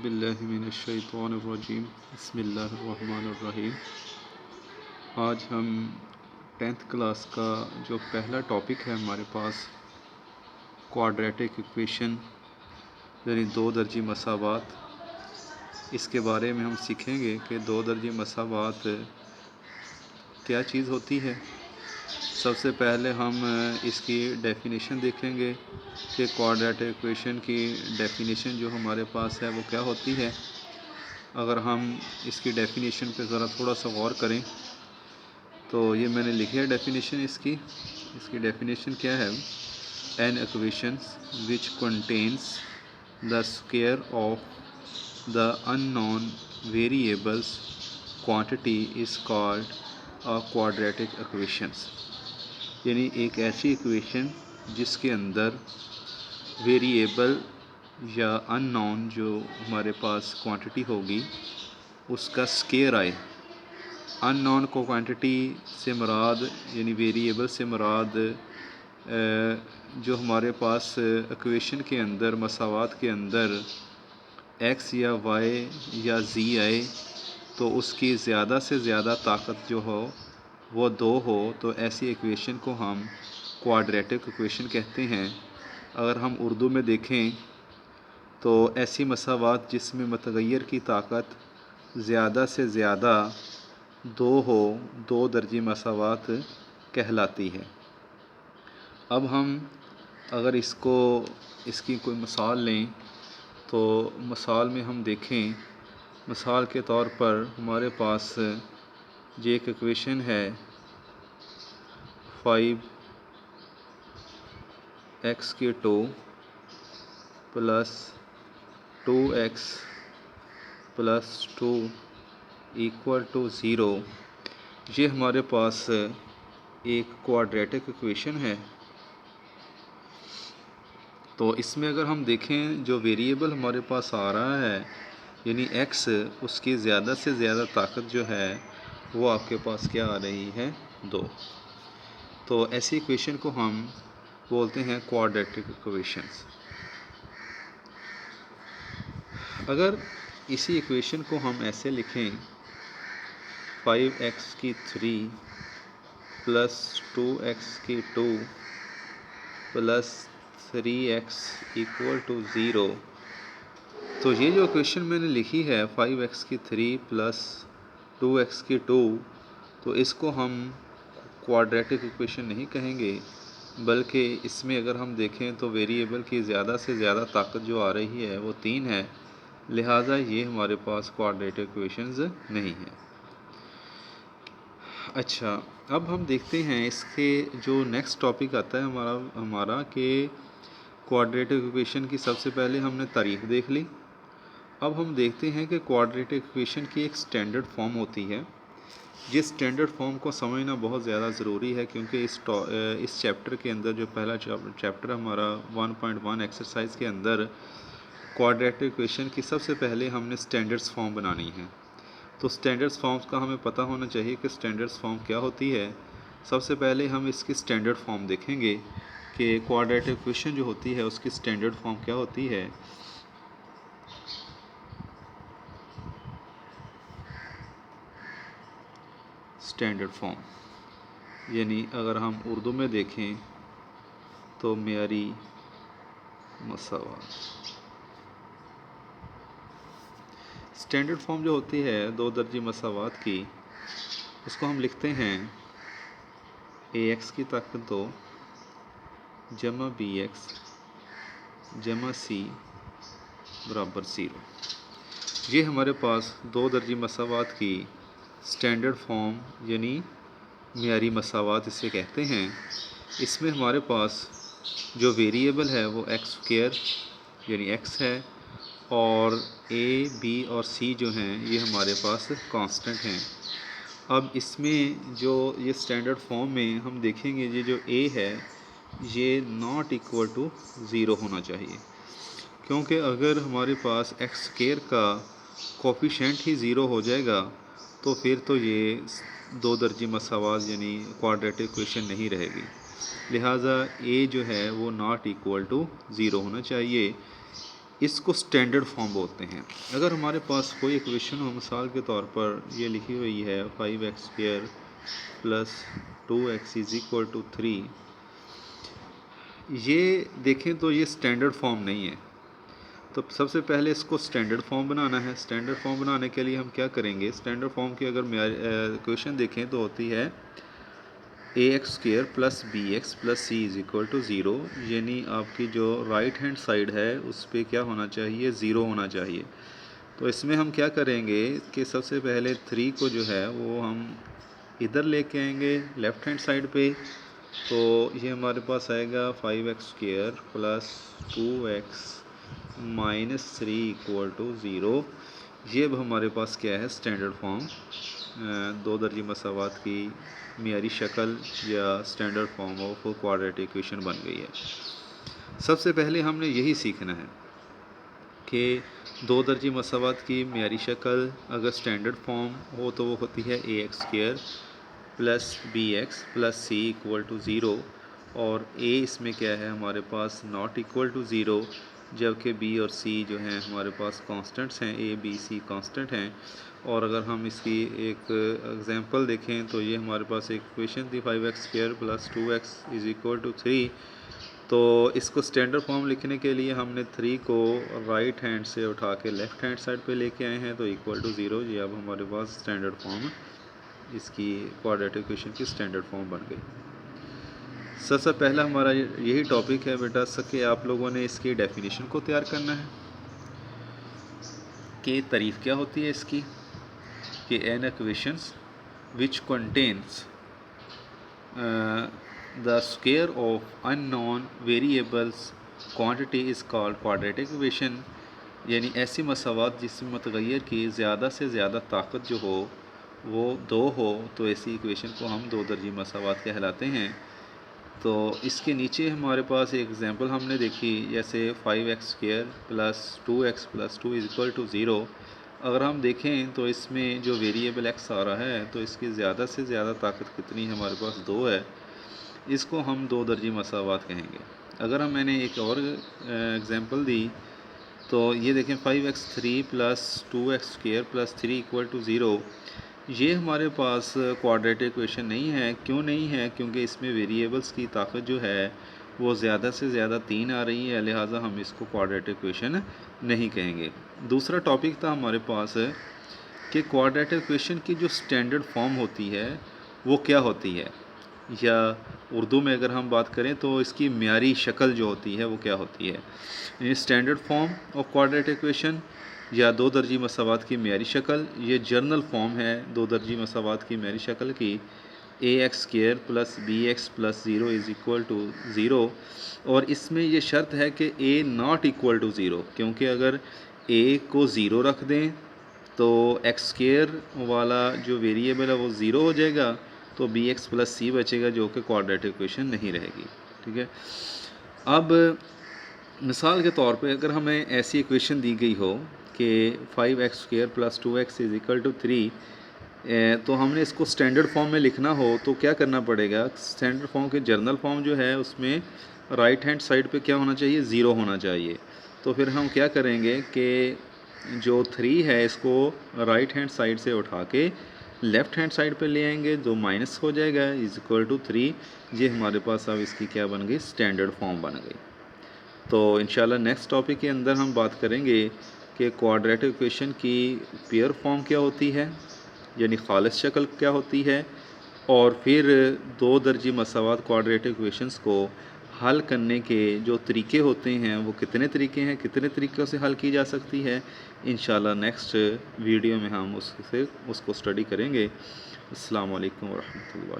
औज़ुबिल्लाहिमिनश्शैतानिर्रजीम बिस्मिल्लाहिर्रहमानिर्रहीम। आज हम 10th क्लास का जो पहला टॉपिक है हमारे पास क्वाड्रेटिक इक्वेशन यानी दो दर्जी मसावात, इसके बारे में हम सीखेंगे कि दो दर्जी मसावात क्या चीज़ होती है। सबसे पहले हम इसकी डेफिनेशन देखेंगे कि क्वाड्रेटिक इक्वेशन की डेफिनेशन जो हमारे पास है वो क्या होती है। अगर हम इसकी डेफिनेशन पे ज़रा थोड़ा सा गौर करें तो ये मैंने लिखी है डेफिनेशन इसकी डेफिनेशन क्या है। An equation which contains the square of the unknown variables quantity is called a quadratic equations, यानी एक ऐसी इक्वेशन जिसके अंदर वेरिएबल या अननोन जो हमारे पास क्वांटिटी होगी उसका स्क्वायर आए। अननोन को क्वांटिटी से मुराद यानी वेरिएबल से मुराद जो हमारे पास इक्वेशन के अंदर मसावात के अंदर एक्स या वाई या जी आए तो उसकी ज़्यादा से ज़्यादा ताकत जो हो वो 2 हो तो ऐसी इक्वेशन को हम क्वाड्रेटिक इक्वेशन कहते हैं। अगर हम उर्दू में देखें तो ऐसी मसावात जिसमें मुतग़य्यर की ताकत ज़्यादा से ज़्यादा 2 हो, 2 दर्जी मसावात कहलाती है। अब हम अगर इसकी कोई मिसाल लें तो मिसाल में हम देखें, मिसाल के तौर पर हमारे पास ये एक इक्वेशन है 5x² plus 2x plus 2 equal to 0। ये हमारे पास एक क्वाड्रेटिक इक्वेशन है। तो इसमें अगर हम देखें जो वेरिएबल हमारे पास आ रहा है यानी x, उसकी ज़्यादा से ज़्यादा ताकत जो है वो आपके पास क्या आ रही है 2। तो ऐसी इक्वेशन को हम बोलते हैं क्वाड्रेटिक इक्वेशंस। अगर इसी इक्वेशन को हम ऐसे लिखें 5x³ plus 2x² plus 3x equal to 0, तो ये जो इक्वेशन मैंने लिखी है 5x³ प्लस 2x², तो इसको हम क्वाड्रेटिक इक्वेशन नहीं कहेंगे, बल्कि इसमें अगर हम देखें तो वेरिएबल की ज़्यादा से ज़्यादा ताकत जो आ रही है वो 3 है, लिहाजा ये हमारे पास क्वाड्रेटिक इक्वेशंस नहीं है। अच्छा, अब हम देखते हैं इसके जो नेक्स्ट टॉपिक आता है हमारा कि क्वाड्रेटिक इक्वेशन की सबसे पहले हमने तारीफ देख ली। अब हम देखते हैं कि क्वाड्रेटिक इक्वेशन की एक स्टैंडर्ड फॉर्म होती है। जिस स्टैंडर्ड फॉर्म को समझना बहुत ज़्यादा ज़रूरी है, क्योंकि इस चैप्टर के अंदर जो पहला चैप्टर हमारा 1.1 एक्सरसाइज के अंदर क्वाड्रेटिक इक्वेशन की सबसे पहले हमने स्टैंडर्ड्स फॉर्म बनानी है। तो स्टैंडर्ड्स फॉर्म्स का हमें पता होना चाहिए कि स्टैंडर्ड्स फॉर्म क्या होती है। सबसे पहले हम इसकी स्टैंडर्ड फॉर्म देखेंगे कि क्वाड्रेटिक इक्वेशन जो होती है उसकी स्टैंडर्ड फॉर्म क्या होती है। स्टैंडर्ड फॉर्म यानी अगर हम उर्दू में देखें तो मेयारी मसावात। स्टैंडर्ड फॉर्म जो होती है दो दर्जी मसावात की, उसको हम लिखते हैं ax की ताकत 2 जमा bx जमा c बराबर 0। ये हमारे पास दो दर्जी मसावात की स्टैंडर्ड फॉर्म यानी मेयारी मसावात इसे कहते हैं। इसमें हमारे पास जो वेरिएबल है वो x² यानी x है, और a, b और c जो हैं ये हमारे पास कांस्टेंट हैं। अब इसमें जो ये स्टैंडर्ड फॉर्म में हम देखेंगे ये जो a है ये नॉट इक्वल टू 0 होना चाहिए, क्योंकि अगर हमारे पास x² का कोफिशेंट ही 0 हो जाएगा तो फिर तो ये दो दर्जी मसावात यानी क्वाड्रेटिक इक्वेशन नहीं रहेगी। लिहाजा a जो है वो नॉट इक्वल टू 0 होना चाहिए। इसको स्टैंडर्ड फॉर्म बोलते हैं। अगर हमारे पास कोई इक्वेशन हो, मिसाल के तौर पर ये लिखी हुई है 5x² plus 2x is equal to 3, ये देखें तो ये स्टैंडर्ड फॉर्म नहीं है। तो सबसे पहले इसको स्टैंडर्ड फॉर्म बनाना है। स्टैंडर्ड फॉर्म बनाने के लिए हम क्या करेंगे, स्टैंडर्ड फॉर्म की अगर इक्वेशन देखें तो होती है ax² plus bx plus c is equal to 0, यानी आपकी जो राइट हैंड साइड है उस पर क्या होना चाहिए, 0 होना चाहिए। तो इसमें हम क्या करेंगे कि सबसे पहले 3 को जो है वो हम इधर लेके आएंगे लेफ़्ट हैंड साइड पे। तो ये हमारे पास आएगा 5x² plus 2x minus 3 equal to 0। ये अब हमारे पास क्या है, स्टैंडर्ड फॉर्म, दो दर्जी मसावात की मियारी शक्ल या standard form of quadratic equation बन गई है। सबसे पहले हमने यही सीखना है कि दो दर्जी मसावात की मियारी शक्ल अगर स्टैंडर्ड फॉर्म हो तो वो होती है ax² plus bx plus c equal to 0, और a इसमें क्या है हमारे पास नॉट इक्वल टू 0, जबकि b और c जो हैं हमारे पास कांस्टेंट्स हैं, a b c कांस्टेंट हैं। और अगर हम इसकी एक एग्जांपल देखें तो ये हमारे पास एक इक्वेशन थी 5x² plus 2x is equal to 3। तो इसको स्टैंडर्ड फॉर्म लिखने के लिए हमने 3 को राइट हैंड से उठा के लेफ़्ट हैंड साइड पे लेके आए हैं, तो इक्वल टू 0। ये अब हमारे पास स्टैंडर्ड फॉर्म, इसकी क्वाड्रेटिक इक्वेशन की स्टैंडर्ड फॉर्म बन गई। सबसे पहला हमारा यही टॉपिक है बेटा सके आप लोगों ने इसकी डेफिनेशन को तैयार करना है कि तारीफ़ क्या होती है इसकी, कि an equations which contains the square of unknown variables quantity is called quadratic equation, यानी ऐसी मसावात जिसमें मुतगय्यर की ज़्यादा से ज़्यादा ताकत जो हो वो 2 हो, तो ऐसी इक्वेशन को हम दो दर्जी मसावात कहलाते हैं। तो इसके नीचे हमारे पास एक एग्जांपल हमने देखी, जैसे 5x² plus 2x plus 2 is equal to 0। अगर हम देखें तो इसमें जो वेरिएबल x आ रहा है तो इसकी ज़्यादा से ज़्यादा ताकत कितनी है, हमारे पास 2 है। इसको हम दो दर्जी मसावात कहेंगे। अगर हम मैंने एक और एग्जांपल दी तो ये देखें 5x³ plus 2x² plus 3 equal to 0, ये हमारे पास क्वाड्रेटिक इक्वेशन नहीं है। क्यों नहीं है, क्योंकि इसमें वेरिएबल्स की ताकत जो है वो ज़्यादा से ज़्यादा 3 आ रही है, लिहाजा हम इसको क्वाड्रेटिक इक्वेशन नहीं कहेंगे। दूसरा टॉपिक था हमारे पास कि क्वाड्रेटिक इक्वेशन की जो स्टैंडर्ड फॉर्म होती है वो क्या होती है, या उर्दू में अगर हम बात करें तो इसकी मियारी शक्ल जो होती है वो क्या होती है। Standard form of quadratic equation या दो दर्जी मसावात की मियारी शक्ल, ये जर्नल फॉर्म है दो दर्जी मसावात की मियारी शक्ल की ax² plus bx plus 0 is equal to 0। और इसमें ये शर्त है कि a नॉट इक्वल टू 0, क्योंकि अगर a को 0 रख दें तो x² वाला जो वेरिएबल है वो 0 हो जाएगा, तो bx प्लस c बचेगा जो कि क्वाड्रेटिक इक्वेशन नहीं रहेगी। ठीक है। अब मिसाल के तौर पे अगर हमें ऐसी इक्वेशन दी गई हो कि 5x² plus 2x is equal to 3, तो हमने इसको स्टैंडर्ड फॉर्म में लिखना हो तो क्या करना पड़ेगा। स्टैंडर्ड फॉर्म के जर्नल फॉर्म जो है उसमें राइट हैंड साइड पे क्या होना चाहिए, 0 होना चाहिए। तो फिर हम क्या करेंगे कि जो 3 है इसको राइट हैंड साइड से उठा के लेफ़्ट हैंड साइड पे ले आएंगे, जो माइनस हो जाएगा इज़ इक्वल टू 3। ये हमारे पास अब इसकी क्या बन गई, स्टैंडर्ड फॉर्म बन गई। तो इंशाल्लाह नेक्स्ट टॉपिक के अंदर हम बात करेंगे कि क्वाड्रेटिक इक्वेशन की पेयर फॉर्म क्या होती है, यानी खालिस शक्ल क्या होती है, और फिर दो दर्जी मसावात क्वाड्रेटिक इक्वेशंस को हल करने के जो तरीके होते हैं वो कितने तरीके हैं, कितने तरीक़ों से हल की जा सकती है। इंशाल्लाह नेक्स्ट वीडियो में हम उसको स्टडी करेंगे। अस्सलाम वालेकुम व रहमतुल्लाह।